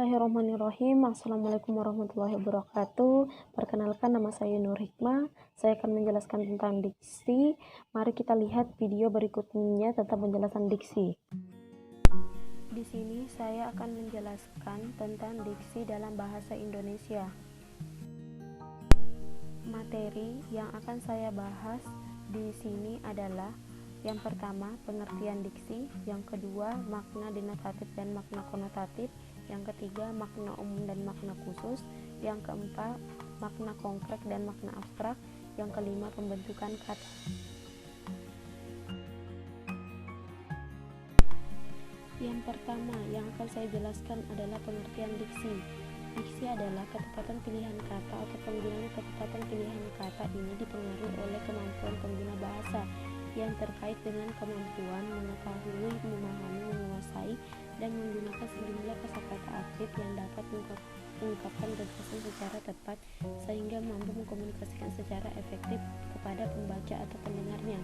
Bismillahirrahmanirrahim. Assalamualaikum warahmatullahi wabarakatuh. Perkenalkan, nama saya Nur Hikmah. Saya akan menjelaskan tentang diksi. Mari kita lihat video berikutnya tentang penjelasan diksi. Di sini saya akan menjelaskan tentang diksi dalam bahasa Indonesia. Materi yang akan saya bahas di sini adalah yang pertama, pengertian diksi, yang kedua, makna denotatif dan makna konotatif, yang ketiga, makna umum dan makna khusus, yang keempat, makna konkret dan makna abstrak, yang kelima, pembentukan kata. Yang pertama yang akan saya jelaskan adalah pengertian diksi. Diksi adalah ketepatan pilihan kata atau penggunaan ketepatan pilihan kata ini dipengaruhi oleh kemampuan pengguna bahasa yang terkait dengan kemampuan mengetahui, memahami, menguasai, dan menggunakan sejumlah kosakata aktif yang dapat mengungkapkan gagasan secara tepat sehingga mampu mengkomunikasikan secara efektif kepada pembaca atau pendengarnya.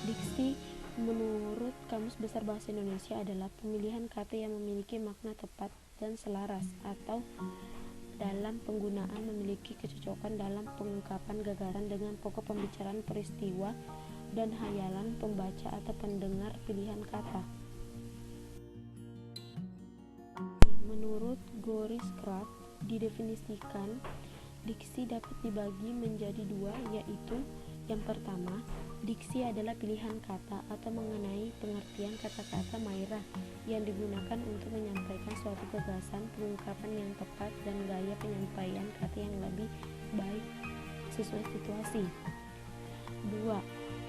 Diksi menurut Kamus Besar Bahasa Indonesia adalah pemilihan kata yang memiliki makna tepat dan selaras atau dalam penggunaan memiliki kecocokan dalam pengungkapan gagasan dengan pokok pembicaraan peristiwa dan hayalan pembaca atau pendengar pilihan kata. Menurut Goris Kraf, didefinisikan diksi dapat dibagi menjadi dua, yaitu yang pertama, diksi adalah pilihan kata atau mengenai pengertian kata-kata mairah yang digunakan untuk menyampaikan suatu gagasan, pengungkapan yang tepat, dan gaya penyampaian kata yang lebih baik sesuai situasi. 2.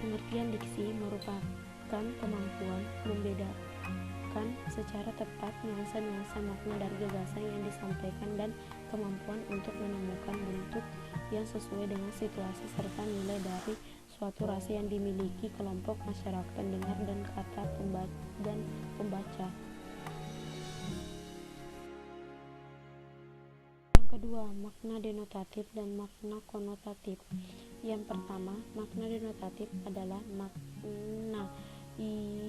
Pengertian diksi merupakan kemampuan membedakan secara tepat nuansa-nuansa makna dari gagasan yang disampaikan dan kemampuan untuk menemukan bentuk yang sesuai dengan situasi serta nilai dari suatu rasa yang dimiliki kelompok masyarakat pendengar dan kata pembaca. Yang kedua, makna denotatif dan makna konotatif. Yang pertama, makna denotatif adalah makna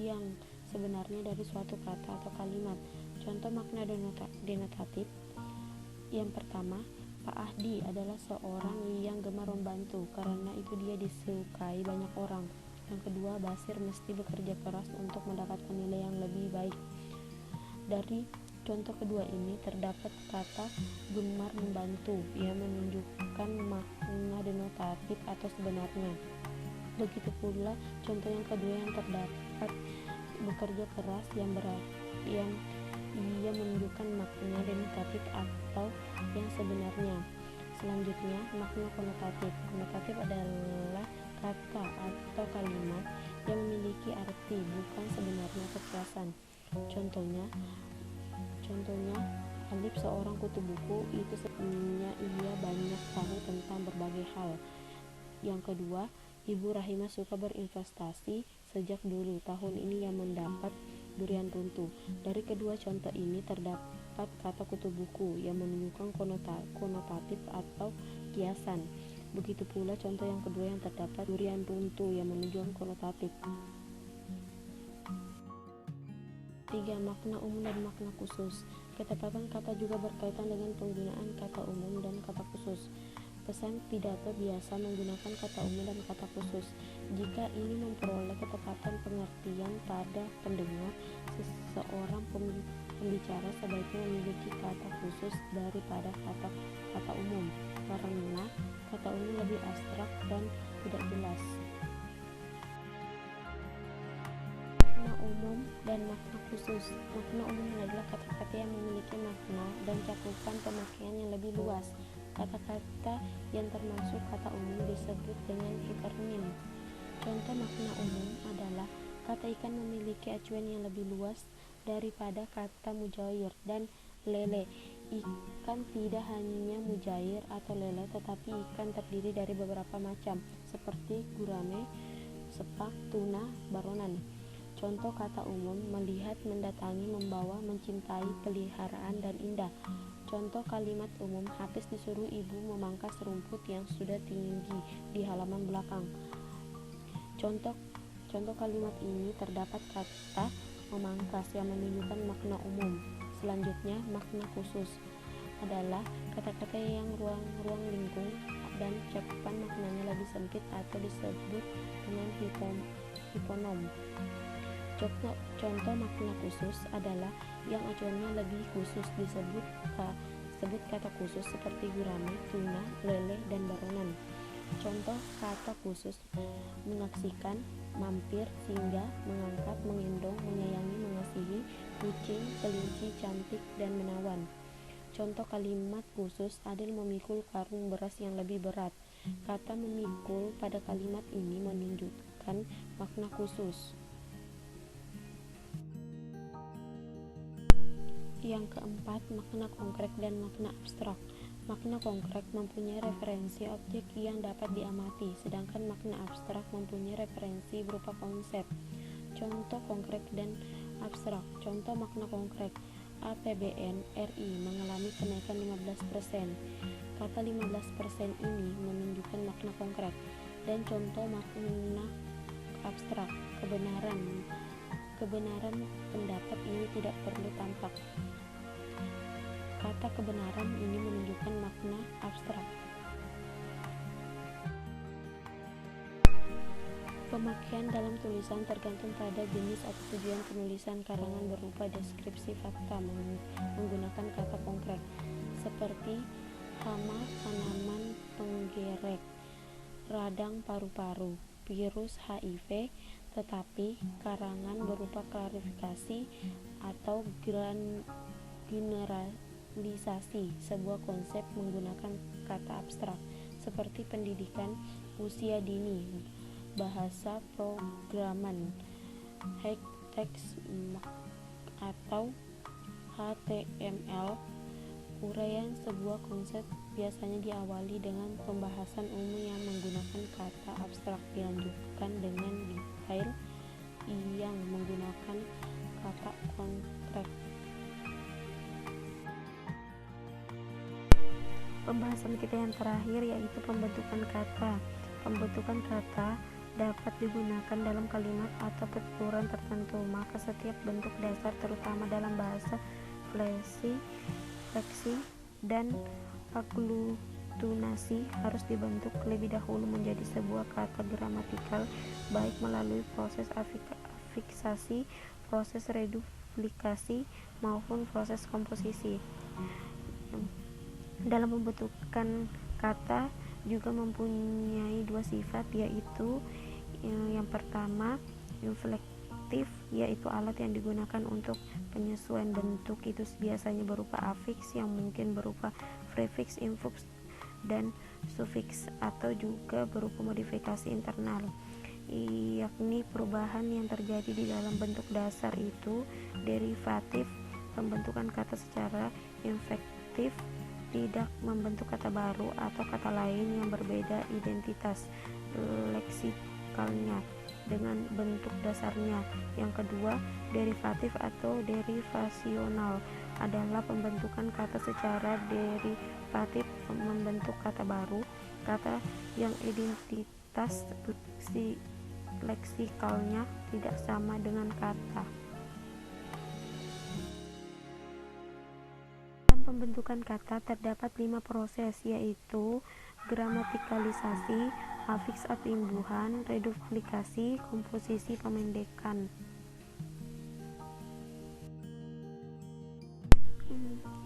yang sebenarnya dari suatu kata atau kalimat. Contoh makna denotatif. Yang pertama, Pak Ahdi adalah seorang yang gemar membantu, karena itu dia disukai banyak orang. Yang kedua, Basir mesti bekerja keras untuk mendapatkan nilai yang lebih baik. Dari contoh kedua ini terdapat kata gemar membantu yang menunjukkan makna denotatif atau sebenarnya. Begitu pula contoh yang kedua yang terdapat bekerja keras yang ia menunjukkan makna denotatif atau yang sebenarnya. Selanjutnya, makna konotatif. Konotatif adalah kata atau kalimat yang memiliki arti bukan sebenarnya atau kiasan. Contohnya Alif seorang kutu buku, itu sebenarnya ia banyak tahu tentang berbagai hal. Yang kedua, Ibu Rahimah suka berinvestasi sejak dulu. Tahun ini ia mendapat durian runtuh. Dari kedua contoh ini terdapat kata kutu buku yang menunjukkan konotatif atau kiasan. Begitu pula contoh yang kedua yang terdapat durian runtuh yang menunjukkan konotatif. 3. Makna umum dan makna khusus. Ketepatan kata juga berkaitan dengan penggunaan kata umum dan kata khusus. Pesan pidato biasa menggunakan kata umum dan kata khusus. Jika ini memperoleh ketepatan pengertian pada pendengar, seseorang pembicara sebaiknya memiliki kata khusus daripada kata umum, karena kata umum lebih abstrak dan tidak jelas. Makna umum dan makna khusus. Makna umum adalah kata-kata yang memiliki makna dan cakupan pemakaian yang lebih luas. Kata-kata yang termasuk kata umum disebut dengan hipernim. Contoh makna umum adalah kata ikan memiliki acuan yang lebih luas daripada kata mujair dan lele. Ikan tidak hanya mujair atau lele, tetapi ikan terdiri dari beberapa macam, seperti gurame, sepak, tuna, baronan. Contoh kata umum: melihat, mendatangi, membawa, mencintai, peliharaan, dan indah. Contoh kalimat umum: Hafiz disuruh ibu memangkas rumput yang sudah tinggi di halaman belakang. Contoh kalimat ini terdapat kata memangkas yang menunjukkan makna umum, Selanjutnya, makna khusus adalah kata-kata yang ruang lingkung dan cakupan maknanya lebih sempit atau disebut dengan hiponom. Contoh makna khusus adalah yang acuannya lebih khusus disebut kata khusus seperti gurame, tuna, lele, dan barongan. Contoh kata khusus: menyaksikan, mampir, singgah, mengangkat, menggendong, menyayangi, mengasihi, kucing, kelinci, cantik, dan menawan. Contoh kalimat khusus: Adil memikul karung beras yang lebih berat. Kata memikul pada kalimat ini menunjukkan makna khusus. Yang keempat, makna konkret dan makna abstrak. Makna konkret mempunyai referensi objek yang dapat diamati, sedangkan makna abstrak mempunyai referensi berupa konsep. Contoh konkret dan abstrak. Contoh makna konkret: APBN RI mengalami kenaikan 15%. Kata 15% ini menunjukkan makna konkret. Dan contoh makna abstrak: kebenaran pendapat ini tidak perlu tampak. Kata kebenaran ini menunjukkan makna abstrak. Pemakaian dalam tulisan tergantung pada jenis atau tujuan penulisan. Karangan berupa deskripsi fakta menggunakan kata konkret, seperti hama tanaman penggerek, radang paru-paru, virus HIV. Tetapi karangan berupa klarifikasi atau generalisasi sebuah konsep menggunakan kata abstrak, seperti pendidikan usia dini, bahasa programan, high text atau HTML. Uraian sebuah konsep biasanya diawali dengan pembahasan umum yang menggunakan kata abstrak, dilanjutkan dengan detail yang menggunakan kata konkret. Pembahasan kita yang terakhir yaitu pembentukan kata. Pembentukan kata dapat digunakan dalam kalimat atau penuturan tertentu, maka setiap bentuk dasar terutama dalam bahasa fleksi dan aglutinasi harus dibentuk lebih dahulu menjadi sebuah kata gramatikal, baik melalui proses afiksasi, proses reduplikasi, maupun proses komposisi. Dalam pembentukan kata juga mempunyai dua sifat, yaitu yang pertama inflektif, yaitu alat yang digunakan untuk penyesuaian bentuk. Itu biasanya berupa afiks yang mungkin berupa prefiks, infuks, dan sufiks, atau juga berupa modifikasi internal, yakni perubahan yang terjadi di dalam bentuk dasar itu. Derivatif pembentukan kata secara inflektif tidak membentuk kata baru atau kata lain yang berbeda identitas leksikalnya dengan bentuk dasarnya. Yang kedua, derivatif atau derivasional adalah pembentukan kata secara derivatif membentuk kata baru, kata yang identitas leksikalnya tidak sama dengan kata. Pembentukan kata terdapat 5 proses, yaitu gramatikalisasi, afiks atau imbuhan, reduplikasi, komposisi, pemendekan.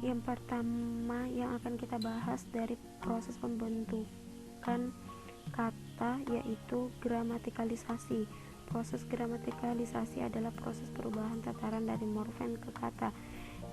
Yang pertama yang akan kita bahas dari proses pembentukan kata yaitu gramatikalisasi. Proses gramatikalisasi adalah proses perubahan tataran dari morfem ke kata,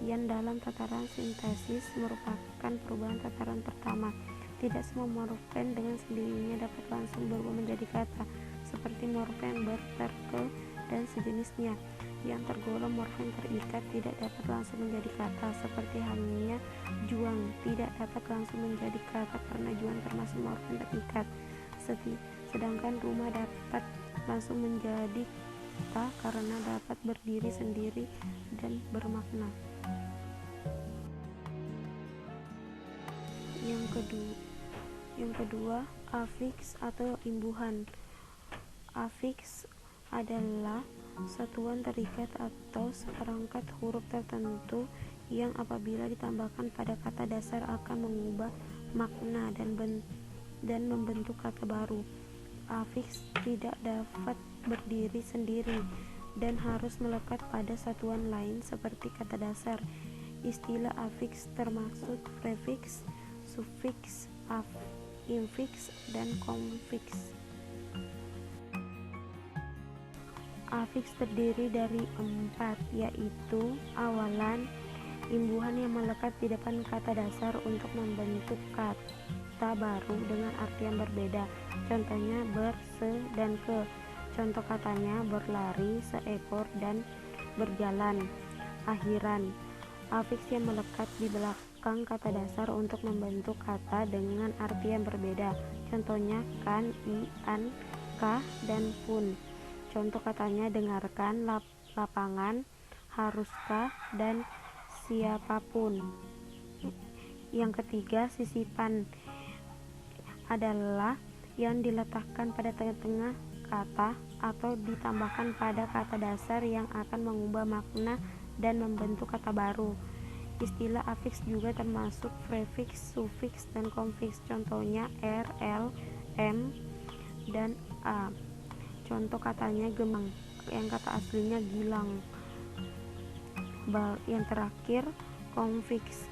yang dalam tataran sintaksis merupakan perubahan tataran pertama. Tidak semua morfem dengan sendirinya dapat langsung berubah menjadi kata, seperti morfem berterke dan sejenisnya. Yang tergolong morfem terikat tidak dapat langsung menjadi kata, seperti halnya juang tidak dapat langsung menjadi kata karena juang termasuk morfem terikat. Sedangkan rumah dapat langsung menjadi kata karena dapat berdiri sendiri dan bermakna. Yang kedua, afiks atau imbuhan. Afiks adalah satuan terikat atau seperangkat huruf tertentu yang apabila ditambahkan pada kata dasar akan mengubah makna dan membentuk kata baru. Afiks tidak dapat berdiri sendiri dan harus melekat pada satuan lain seperti kata dasar. Istilah afiks termasuk prefiks, sufiks, infiks, dan konfiks. Afiks terdiri dari 4, yaitu awalan, imbuhan yang melekat di depan kata dasar untuk membentuk kata baru dengan arti yang berbeda. Contohnya ber, se, dan ke. Contoh katanya berlari, seekor, dan berjalan. Akhiran, afiks yang melekat di belakang kata dasar untuk membentuk kata dengan arti yang berbeda. Contohnya kan, i, an, kah, dan pun. Contoh katanya dengarkan, lapangan, haruskah, dan siapapun. Yang ketiga, sisipan adalah yang diletakkan pada tengah-tengah kata atau ditambahkan pada kata dasar yang akan mengubah makna dan membentuk kata baru. Istilah afiks juga termasuk prefiks, sufiks, dan konfiks. Contohnya r, l, m, dan a. Contoh katanya gemang, yang kata aslinya gilang. Yang terakhir, konfiks.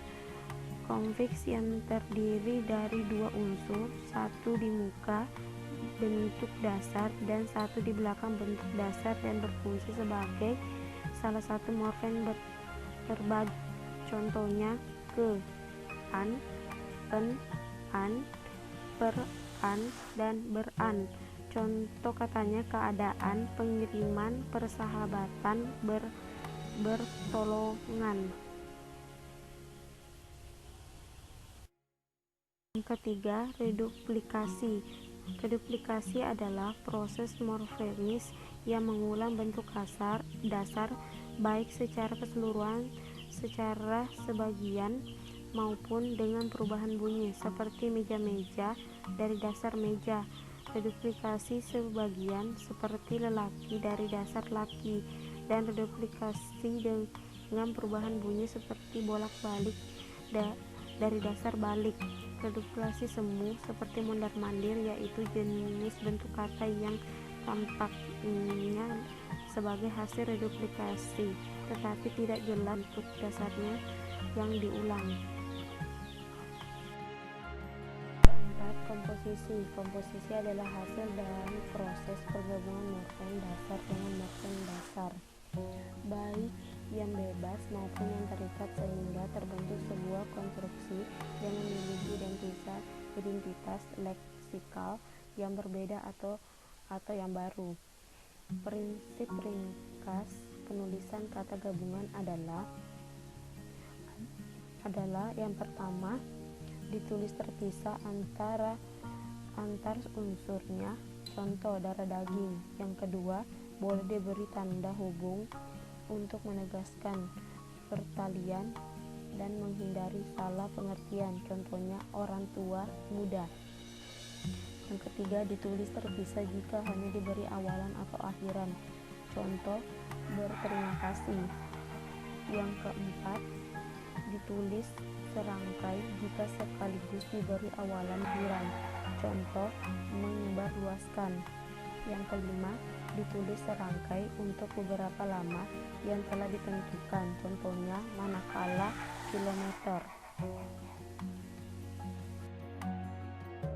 Konfiks yang terdiri dari 2 unsur, satu di muka bentuk dasar dan satu di belakang bentuk dasar, dan berfungsi sebagai salah satu morfem terbagi. Contohnya ke, an, en, an, per, an, dan beran. Contoh katanya keadaan, pengiriman, persahabatan, bertolongan. Yang ketiga, reduplikasi. Reduplikasi adalah proses morfemis yang mengulang bentuk dasar baik secara keseluruhan, secara sebagian, maupun dengan perubahan bunyi, seperti meja-meja dari dasar meja. Reduplikasi sebagian seperti lelaki dari dasar laki, dan reduplikasi dengan perubahan bunyi seperti bolak-balik dari dasar balik. Reduplikasi semu seperti mondar-mandir, yaitu jenis bentuk kata yang tampaknya sebagai hasil reduplikasi tetapi tidak jelas bentuk dasarnya yang diulang. Komposisi adalah hasil dari proses pergabungan morfem dasar dengan morfem dasar, baik yang bebas maupun yang terikat, sehingga terbentuk sebuah konstruksi yang memiliki identitas leksikal yang berbeda atau yang baru. Prinsip ringkas penulisan kata gabungan adalah yang pertama, ditulis terpisah antar unsurnya, contoh darah daging. Yang kedua, boleh diberi tanda hubung untuk menegaskan pertalian dan menghindari salah pengertian, contohnya orang tua, muda. Yang ketiga, ditulis terpisah jika hanya diberi awalan atau akhiran, contoh berterima kasih. Yang keempat, ditulis serangkai jika sekaligus diberi awalan akhiran, contoh menyebarluaskan. Yang kelima, ditulis serangkai untuk beberapa lama yang telah ditentukan, contohnya manakala, kilometer.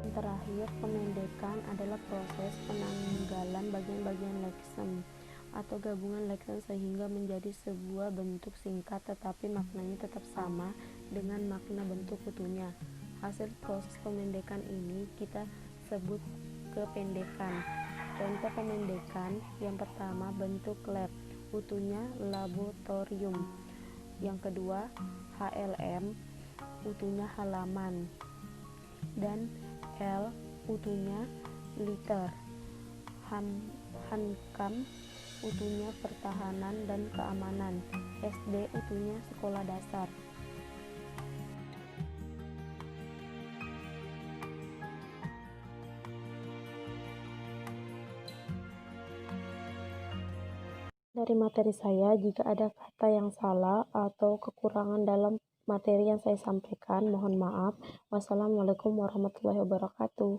Yang terakhir, pemendekan adalah proses penanggalan bagian-bagian leksem atau gabungan leksen sehingga menjadi sebuah bentuk singkat tetapi maknanya tetap sama dengan makna bentuk utuhnya. Hasil proses pemendekan ini kita sebut kependekan. Contoh pemendekan yang pertama, bentuk lab, utuhnya laboratorium. Yang kedua, HLM, utuhnya halaman, dan L, utuhnya liter. Hankam, utuhnya pertahanan dan keamanan. SD, utuhnya sekolah dasar. dari materi saya. Jika ada kata yang salah atau kekurangan dalam materi yang saya sampaikan, mohon maaf. Wassalamualaikum warahmatullahi wabarakatuh.